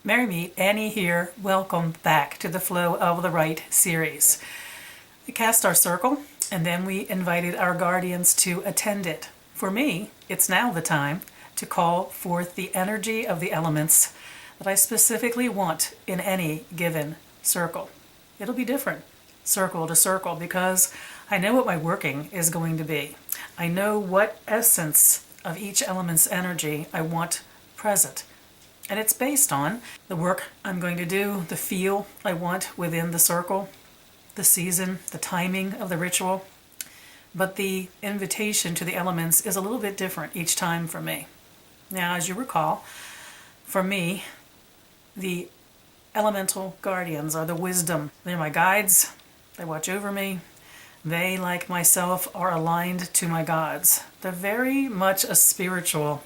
Merry Meet, Annie here. Welcome back to the Flow of the Rite series. We cast our circle and then we invited our guardians to attend it. For me, it's now the time to call forth the energy of the elements that I specifically want in any given circle. It'll be different circle to circle because I know what my working is going to be. I know what essence of each element's energy I want present. And it's based on the work I'm going to do, the feel I want within the circle, the season, the timing of the ritual. But the invitation to the elements is a little bit different each time for me. Now, as you recall, for me, the elemental guardians are the wisdom. They're my guides. They watch over me. They, like myself, are aligned to my gods. They're very much a spiritual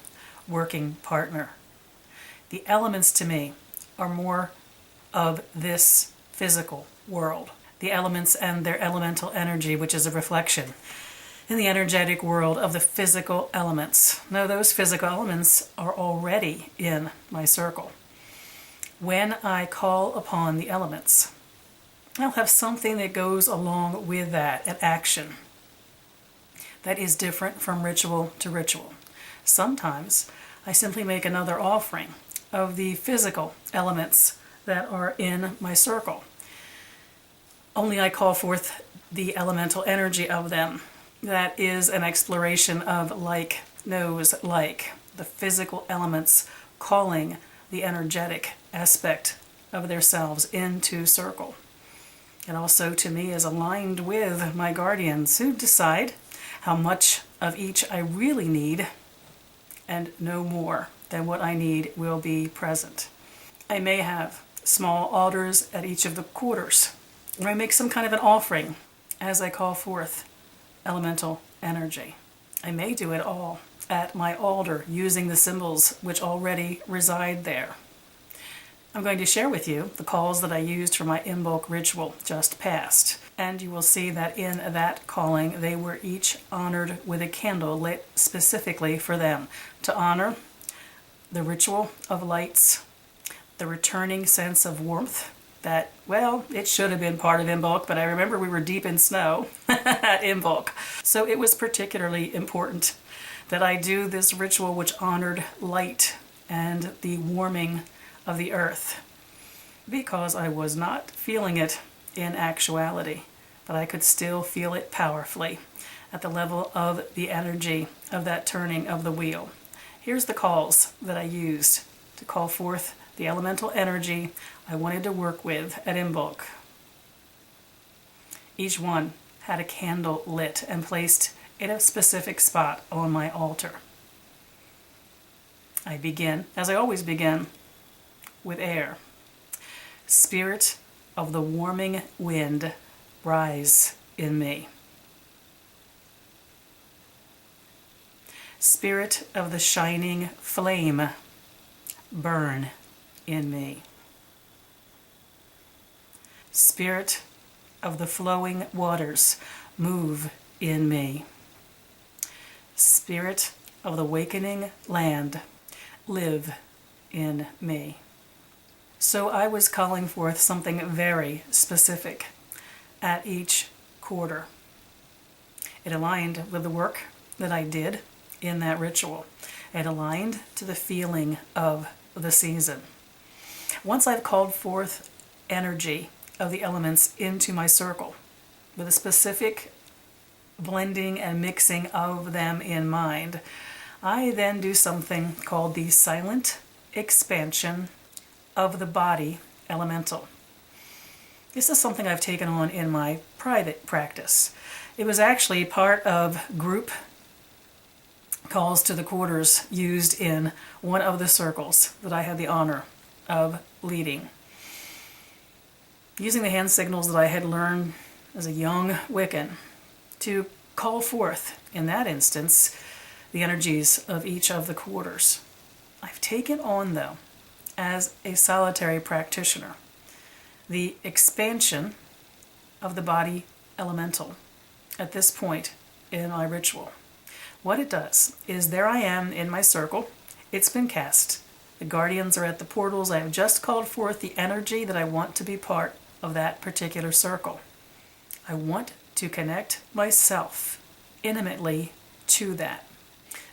working partner. The elements to me are more of this physical world. The elements and their elemental energy, which is a reflection in the energetic world of the physical elements. Now, those physical elements are already in my circle. When I call upon the elements, I'll have something that goes along with that, an action that is different from ritual to ritual. Sometimes I simply make another offering of the physical elements that are in my circle. Only I call forth the elemental energy of them. That is an exploration of like knows like, the physical elements calling the energetic aspect of themselves into circle. It also, to me, is aligned with my guardians who decide how much of each I really need and no more than what I need will be present. I may have small altars at each of the quarters, or I make some kind of an offering as I call forth elemental energy. I may do it all at my altar using the symbols which already reside there. I'm going to share with you the calls that I used for my Imbolc ritual just past, and you will see that in that calling they were each honored with a candle lit specifically for them to honor the ritual of lights, the returning sense of warmth that, well, it should have been part of Imbolc, but I remember we were deep in snow at Imbolc. So it was particularly important that I do this ritual which honored light and the warming of the earth, because I was not feeling it in actuality, but I could still feel it powerfully at the level of the energy of that turning of the wheel. Here's the calls that I used to call forth the elemental energy I wanted to work with at Imbolc. Each one had a candle lit and placed in a specific spot on my altar. I begin, as I always begin, with air. Spirit of the warming wind, rise in me. Spirit of the shining flame, burn in me. Spirit of the flowing waters, move in me. Spirit of the wakening land, live in me. So I was calling forth something very specific at each quarter. It aligned with the work that I did in that ritual. It aligned to the feeling of the season. Once I've called forth energy of the elements into my circle with a specific blending and mixing of them in mind, I then do something called the silent expansion of the body elemental. This is something I've taken on in my private practice. It was actually part of group calls to the quarters used in one of the circles that I had the honor of leading. Using the hand signals that I had learned as a young Wiccan to call forth, in that instance, the energies of each of the quarters. I've taken on, though, as a solitary practitioner, the expansion of the body elemental at this point in my ritual. What it does is there I am in my circle. It's been cast. The guardians are at the portals. I have just called forth the energy that I want to be part of that particular circle. I want to connect myself intimately to that.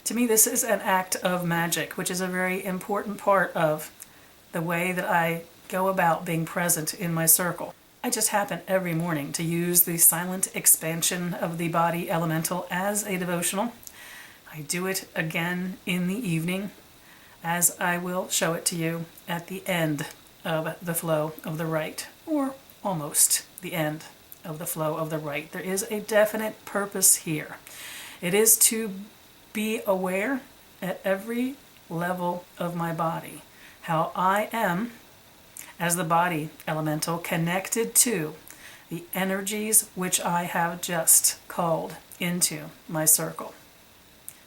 To me, this is an act of magic, which is a very important part of the way that I go about being present in my circle. I just happen every morning to use the silent expansion of the body elemental as a devotional. I do it again in the evening, as I will show it to you at the end of the flow of the Rite, or almost the end of the flow of the Rite. There is a definite purpose here. It is to be aware at every level of my body how I am, as the body elemental, connected to the energies which I have just called into my circle.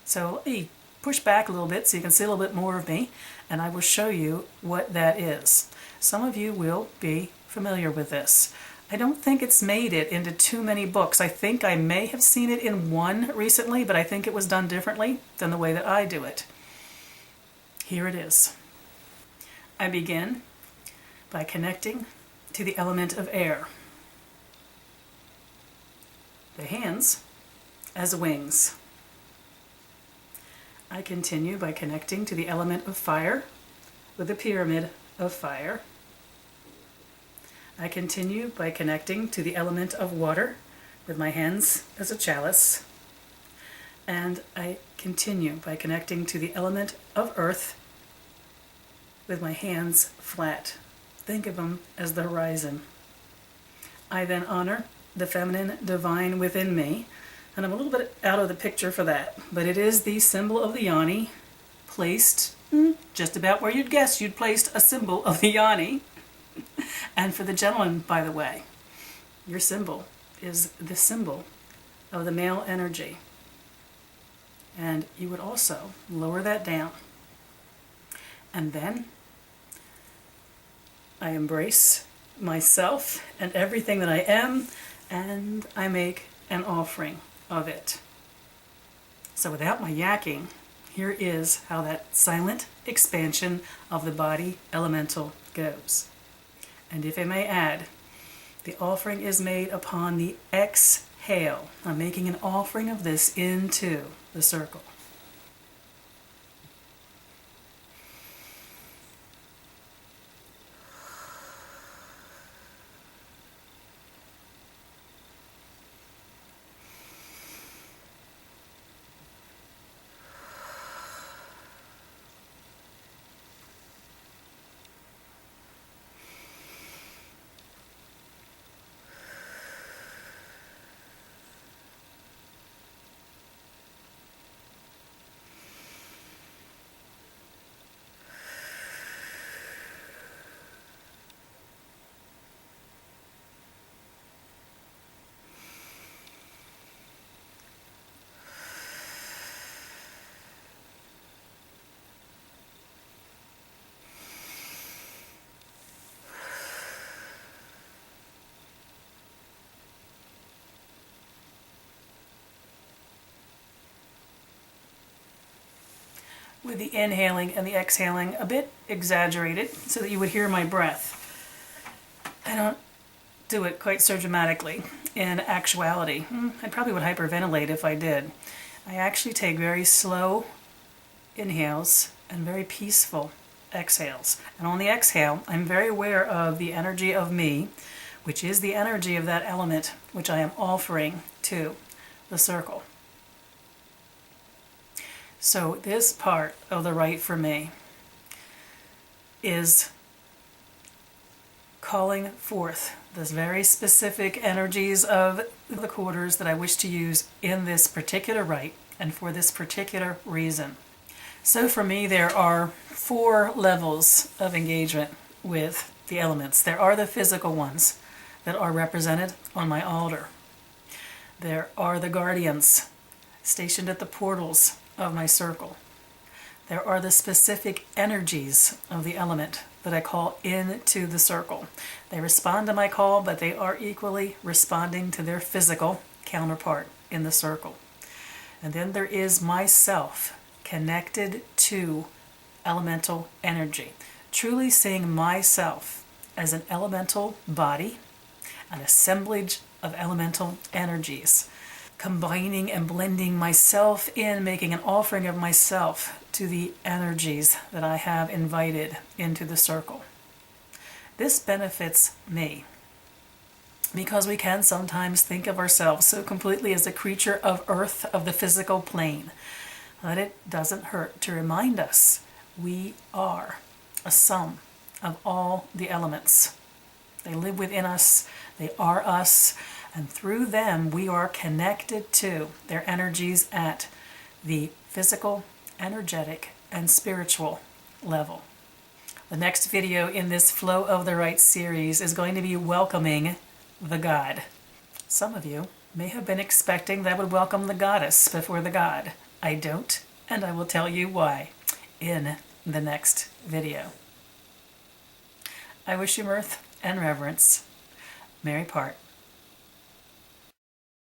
So let me push back a little bit so you can see a little bit more of me, and I will show you what that is. Some of you will be familiar with this. I don't think it's made it into too many books. I think I may have seen it in one recently, but I think it was done differently than the way that I do it. Here it is. I begin by connecting to the element of air. The hands as wings. I continue by connecting to the element of fire with a pyramid of fire. I continue by connecting to the element of water with my hands as a chalice. And I continue by connecting to the element of earth with my hands flat. Think of them as the horizon. I then honor the feminine divine within me, and I'm a little bit out of the picture for that, but it is the symbol of the yoni, placed just about where you'd guess you'd placed a symbol of the yoni. And for the gentleman, by the way, your symbol is the symbol of the male energy. And you would also lower that down. And then I embrace myself and everything that I am, and I make an offering of it. So without my yakking, here is how that silent expansion of the body elemental goes. And if I may add, the offering is made upon the exhale. I'm making an offering of this into the circle. With the inhaling and the exhaling a bit exaggerated so that you would hear my breath. I don't do it quite so dramatically. In actuality, I probably would hyperventilate if I did. I actually take very slow inhales and very peaceful exhales. And on the exhale, I'm very aware of the energy of me, which is the energy of that element which I am offering to the circle. So this part of the Rite for me is calling forth those very specific energies of the quarters that I wish to use in this particular Rite and for this particular reason. So for me, there are 4 levels of engagement with the elements. There are the physical ones that are represented on my altar. There are the guardians stationed at the portals of my circle. There are the specific energies of the element that I call into the circle. They respond to my call, but they are equally responding to their physical counterpart in the circle. And then there is myself connected to elemental energy, truly seeing myself as an elemental body, an assemblage of elemental energies, combining and blending myself in, making an offering of myself to the energies that I have invited into the circle. This benefits me because we can sometimes think of ourselves so completely as a creature of earth, of the physical plane, that it doesn't hurt to remind us we are a sum of all the elements. They live within us, they are us, and through them we are connected to their energies at the physical, energetic, and spiritual level. The next video in this Flow of the Rite series is going to be welcoming the God. Some of you may have been expecting that I would welcome the goddess before the god. I don't, and I will tell you why in the next video. I wish you mirth and reverence. Mary Part.